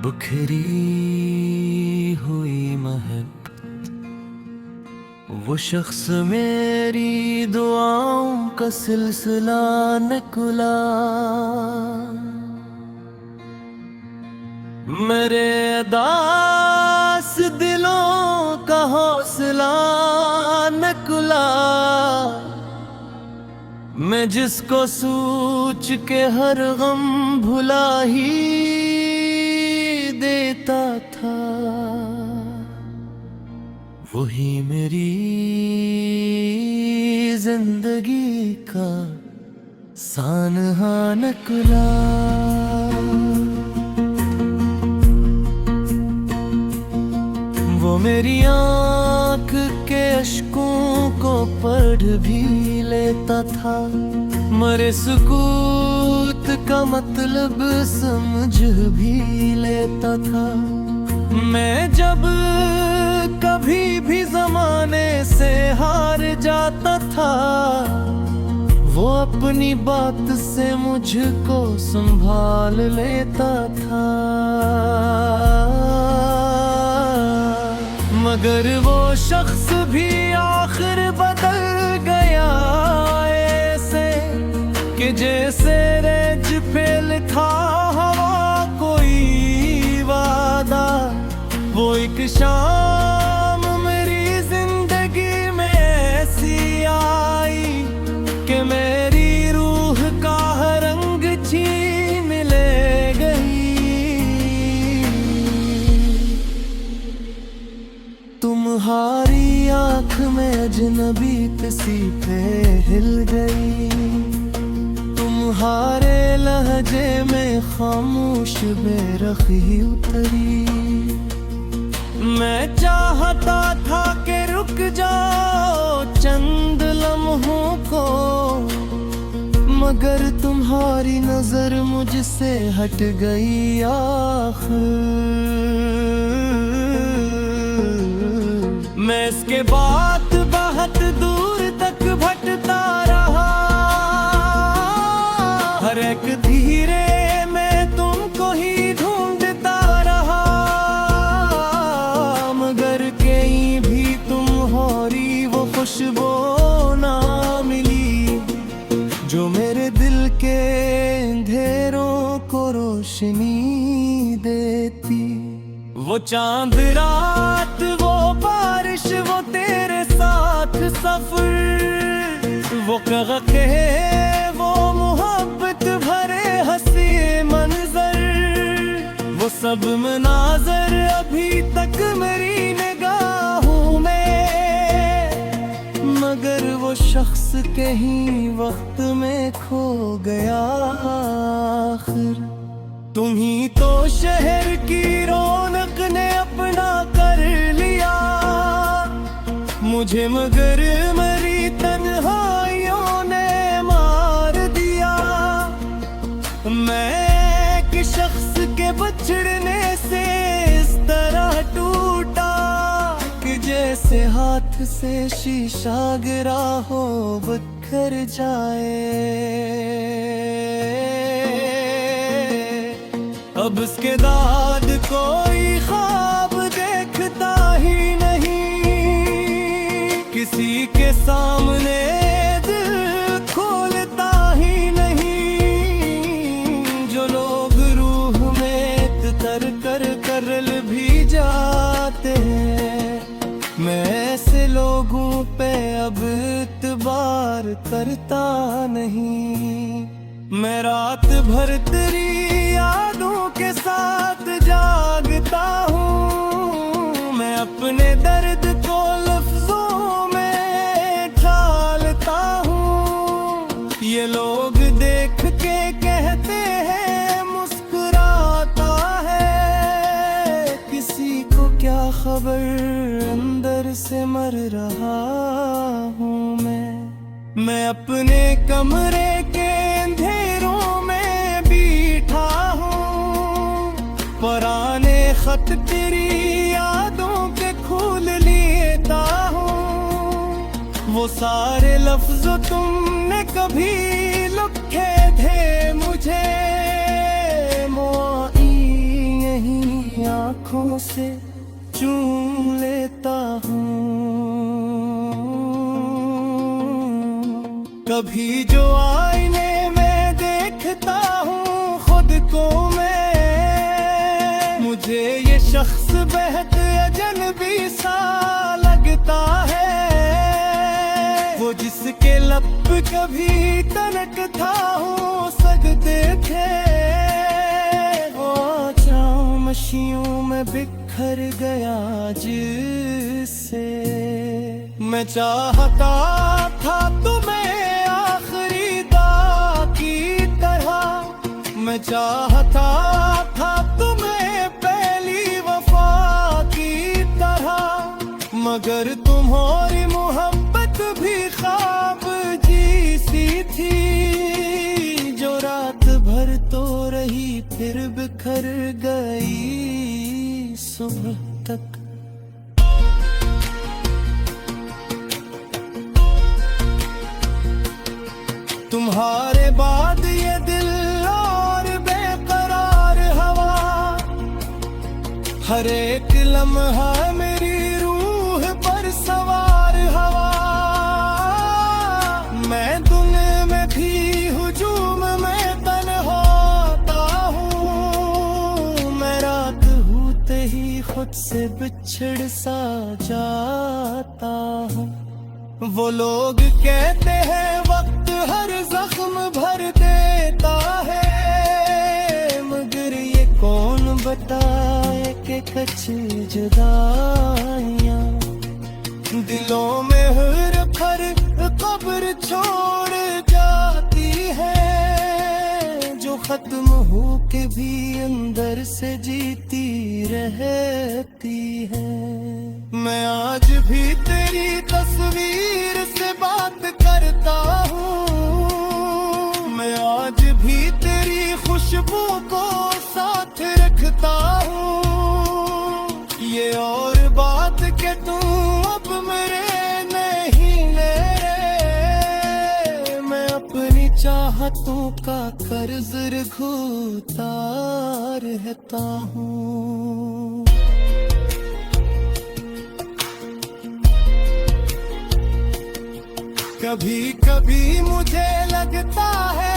बिखरी हुई महक, वो शख्स मेरी दुआओं का सिलसिला निकला। मेरे दास दिलों का हौसला निकला। मैं जिसको सूझ के हर गम भुला ही देता था, वही मेरी जिंदगी का सानहा निकला। वो मेरी आँख के अश्कों को पढ़ भी लेता था, मरे सुकूत का मतलब समझ भी लेता था। मैं जब कभी भी जमाने से हार जाता था, वो अपनी बात से मुझको संभाल लेता था। मगर वो शख्स भी आखिर बदल गया ऐसे कि जैसे रेज पे लिखा हवा कोई वादा। वो एक शाम मेरी जिंदगी में ऐसी आई कि मेरी रूह का रंग छीन ले गई। तुम्हारी आँख में अजनबी किसी पे हिल गई, तुम्हारे लहजे में खामोश बेरखी उतरी। मैं चाहता था कि रुक जाओ चंद लम्हों को, मगर तुम्हारी नजर मुझसे हट गई आखिर। मैं इसके बाद बहुत दूर तक भटकता रहा, हर एक धीरे में तुमको ही ढूंढता रहा। मगर कहीं भी तुम्हारी वो खुशबू ना मिली जो मेरे दिल के अंधेरों को रोशनी देती। वो चांद रात, वो बारिश, वो तेरे साथ सफर, वो कहके वो मोहब्बत भरे हंसी मंजर, वो सब मनाजर अभी तक मेरी निगाहों में। मगर वो शख्स कहीं वक्त में खो गया आखिर। तुम ही तो शहर की रौनक ने अपना कर लिया मुझे, मगर मेरी तन्हाइयों ने मार दिया। मैं एक शख्स के बिछड़ने से इस तरह टूटा कि जैसे हाथ से शीशा गिरा हो बिखर जाए। अब इसके बाद कोई ख्वाब देखता ही नहीं, किसी के सामने दिल खोलता ही नहीं। जो लोग रूह में तर कर भी जाते हैं, मैं ऐसे लोगों पे अब इत्बार करता नहीं। मैं रात भर तेरी यादों के साथ जागता हूँ, मैं अपने दर्द को लफ्जों में ढालता हूँ। ये लोग देख के कहते हैं मुस्कुराता है, किसी को क्या खबर अंदर से मर रहा हूँ मैं अपने कमरे के अंधेरों में बैठा हूँ। पुराने खत तेरी यादों के खोल लेता हूँ, वो सारे लफ्ज तुमने कभी लिखे थे मुझे। मोई यहीं आँखों से चूम लेता हूँ। कभी जो आईने में देखता हूँ खुद को मैं, मुझे ये शख्स बेहद अजनबी सा लगता है। वो जिसके लब कभी तनक था हो सकते थे, वो चामशियों में बिखर गया जिससे। मैं चाहता था तुम्हें आखिरी दा की तरह, मैं चाहता था तुम्हें पहली वफा की तरह, मगर तुम्हारी मोहब्बत भी ख्वाब जैसी थी, जो रात भर तो रही फिर बिखर गई सुबह तक। तुम्हारे बाद ये दिल और बेकरार हवा, हर एक लम्हा मेरी रूह पर सवार हवा। मैं दुनिया में भी हुजूम में तन्हाता हूँ, मैं रात होते ही खुद से बिछड़ सा जाता हूँ। वो लोग कहते हैं वक्त हर जख्म भर देता है, मगर ये कौन बताए कि कच्ची जुदाइयाँ दिलों में हर खर कब्र छोड़ जाती है, जो खत्म हो के भी अंदर से जीती रहती है। मैं आज भी तेरी तस्वीर से बात करता हूँ, मैं आज भी तेरी खुशबू को साथ रखता हूँ। ये और बात के तू अब मेरे नहीं ले रहे, मैं अपनी चाहतों का कर्ज घुता रहता हूँ। कभी कभी मुझे लगता है